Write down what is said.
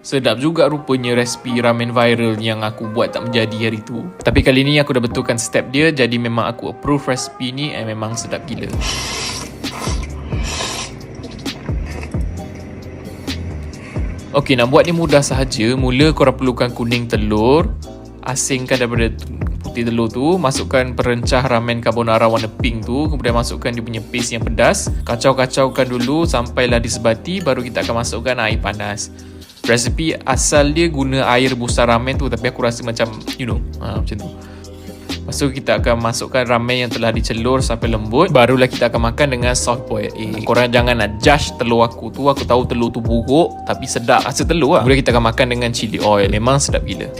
Sedap juga rupanya resipi ramen viral yang aku buat tak menjadi hari tu. Tapi kali ni aku dah betulkan step dia, jadi memang aku approve resipi ni and memang sedap gila. Okey, nak buat ni mudah sahaja. Mula korang perlukan kuning telur, asingkan daripada putih telur tu, masukkan perencah ramen carbonara warna pink tu, kemudian masukkan dia punya paste yang pedas, kacau-kacaukan dulu sampailah disebati, baru kita akan masukkan air panas. Resipi asal dia guna air busa ramen tu, tapi aku rasa macam macam tu. Lepas tu kita akan masukkan ramen yang telah dicelur sampai lembut, barulah kita akan makan dengan soft boiled egg. Korang jangan nak judge telur aku tu, aku tahu telur tu buruk tapi sedap rasa telur lah. Kemudian kita akan makan dengan chili oil, memang sedap gila.